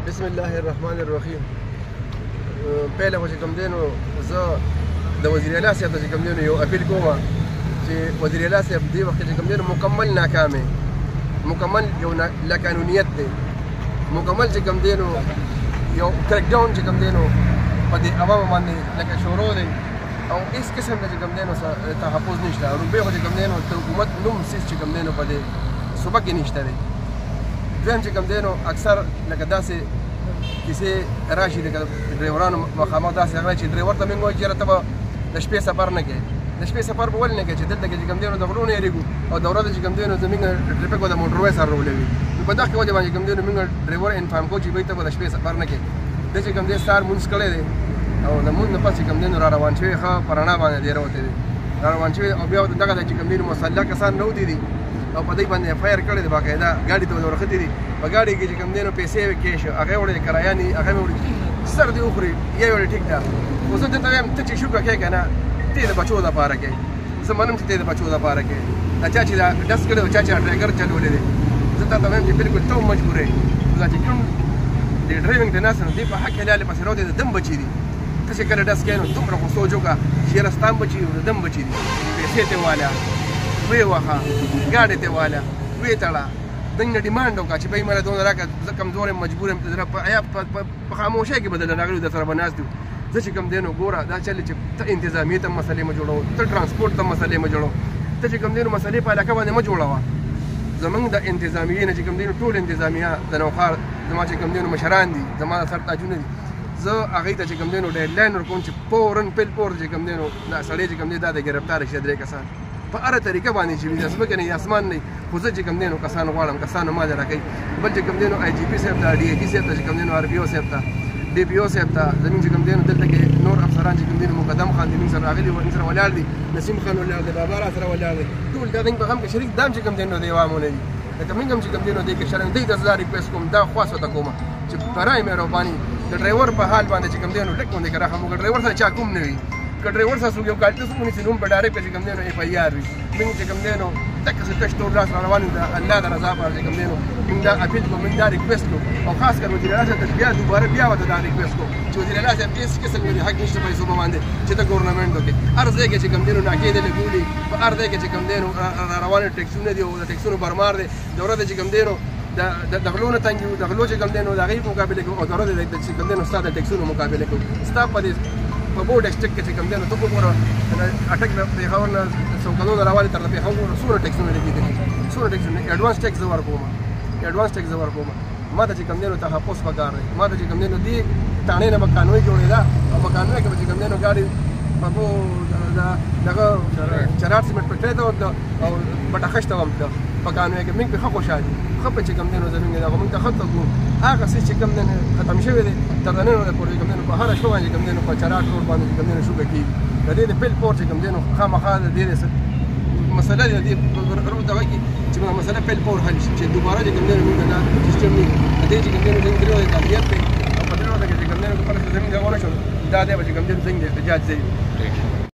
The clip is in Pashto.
بسم الله الرحمن الرحیم. پهله خو چې کوم دی نو زه د وزیر اعلی صاحب ته چې کوم دی نو یو اپیل کوم چې وزیر اعلی صاحب دې وخت کې چې کوم دی نو مکمل ناکام دی، مکمل یو لاقانونیت دی، مکمل چې کوم دی نو یو کرک ډاون چې کوم دی نو په دې عوامو باندې لکه شروع دی او هیڅ قسم د چې کوم دی نو تحفظ نشته. روپۍ خو چې کوم دی نو د حکومت نوم سیس چې کوم دی نو په دې صوبه کې نشته دی. دویم چې کوم دی نو اکثر لکه داسې کیسې راشي لکه ډرایورانو مخامخ داسې راغلی چې ډرایور ته موږ وایو چې یاره ته به د شپې سفر نه کوې، د شپې سفر به ولې نه کوې چې دلته کې چې کوم دی نو د غلو نه یېرېږو او د ورځې چې کوم دی نو زموږ ټرافیک به د موټروی سره رولوي. نو په دغه وجه باندې کوم دی نو موږ ډرایور انفارم کوو چې بهی ته به د شپې سفر نه کوې. دی چې کوم دی سهار مونځ کړی دی او د مونځ نه پس چې کوم دی نو را روان شوی ښه په رڼا باندې دی راوتی دی، را روان شوی او بیا دغه دی چې کوم دی نو مسلح کسان راوتي دي او په دې باندې اف آی آر کړی دی، باقاعده ګاډي ته ورختې دي، په ګاډي کې چې کوم دی نو پیسې کیش هغه وړي کرایه نه هغه مې وړي سر دې وخوري یا وړي ټیک ده. خو زه درته وایم ته چې شکر کوې که نه ته د بچو دپاره کوې، زه منم چې ته د بچو دپاره کوې. دا چا چې دا ډس کړی او چا چې ډرایګر چلولی دی زه درته وایم چې بلکل ته هم مجبور یې. دا چې کوم د ډرایوینګ د ناست نو دې په حق حلالې پسې راوتی د دم بچي دي. ته چې کله ډس کوې نو دومره خو سوچ وکړه چې یاره ستا هم بچي د دم بچي دي. پیسې ته واله ویې وهه، ګاډي ته واله ویې تړه، دوی نه ډیمانډ وکړه چې بهی مله دونه راکړه زه کمزور یم مجبور یم په خاموشۍ کې به درله راغلي در سره به ناست یو. زه چې کوم دی نو ګوره دا چل چې ته انتظامیې ته مسلې مه جوړوه، ته ټرانسپورټ ته مسلې مه جوړوه، ته چې کوم دی نو مسلې په علاقه باندې مه جوړوه. زمونږ د انتظامیې نه چې کوم دی نو ټول انتظامیه د نوښار زما چې کوم دی نو مشران دي، زما د سر تاجونه دي، زه هغوی ته چې کوم دی نو ډیډلاین ورکوم چې فوراً پیل پور چې کوم دی نو دا سړی چې کوم دی دا د ګرفتاره شي 3 کسان په هره طریقه باندې چې وي د ځمکې نه اسمان نه خو زه چې کوم دی نو کسان غواړم کسانو ما له راکوي. بل چې کوم دی نو آی جي پي صاحب ته ډي اي جي صاحب ته چې کوم دی نو آر پي او صاحب ته ډي پي او صاحب ته زموږ چې کوم دی نو دلته کې نور افسران چې کوم دی نو مقدم خان دي موږ سره راغلي موږ سره ولاړ دي، نسیم خان ولاړ دی، بابا را سره ولاړ دی، ټول دا په غم کې شریک دام چې کوم دی نو د عوامو نه دي. لکه موږ هم چې کوم دی نو دې کې شرم دی د زه ریکویسټ کوم دا خواست ورته کوم چې برای مهرباني د ډرایور په حال باندې چې کوم دی نو لږ غوندې که راخم وکړه. ډرایور سره چا کوم نه وي که ډرایور سره څوک یو ګاډي ته څوک ونیسي نو هم په ډایرکټ چې کوم دی نو اف آی آر وي. موږ چې کوم دی نو دقسې تش تور لاس را روان یو د الله د رضا په چې کوم دی نو موږ دا اپیل کوو، موږ دا ریکویسټ کوو او خاص کر وزیر اعلی صاحب ته بیا دوباره بیا ورته دا ریکویسټ کوو چې وزیر اعلی صاحب هېڅ قسم یې حق نشته په صوبه باندې چې ته ګورنمنټ وکړې. هر ځای کې چې کوم دی نو ناکې دی لګولي، په هر ځای کې چې کوم دی نو را روانې ټیکسونه دي او د ټیکسونو برمار دی. د ورځې چې کوم دی نو د غلو نه تنګ یو، د غلو چې کوم دی نو د هغې مقابله کوو او د ورځې چې کوم دی نو ستا د ټیکسونو مقابله کوو. ستا په دې په بو ډسټرکټ کې چې کوم دی نو ته وګوره اټک د پېښور نه څوکانونه راوالې تر د پېښور څومره ټیکسونه لګېدلي، څومره ټیکسونه ایډوانس ټیکس زه ورکوم، ایډوانس ټیکس زه ورکوم. ما ته چې کوم دی نو تحفظ پکار دی، ما ته چې کوم دی نو دې تاڼې نه به قانوني جوړېده او په قانوني کې به چې کوم دی نو ګاډي په بو دغه چرار سیمنټ پټرې ته او بټه خشته وم ته په قانوني کې موږ پې ښه خوشحال یو، ښه په چې کوم دی نو زموږ دغه موږ ته ښه ته ګورو. هغه څه چې کوم دی نو ختم شوی دی تر د نن ورځې پورې کوم دی نو په هره شپه باندې کوم دی نو په چرار روډ باندې چې کوم دی نو شوګه کېږي. د دې د پیل پور چې کوم دی نو خامخا د دې مسله دی د دې دغه کې چې مسله پیل پور حل شي چې دوباره چې کوم دی نو موږ دا سیسټم نه د دې چې کوم دی نو زموږ درې ورځې تابعیت دی او په درې ورځې کې چې کوم دی نو کله چې زموږ دغه ونه شو دا دی به چې کوم دی نو زموږ احتجاج دی.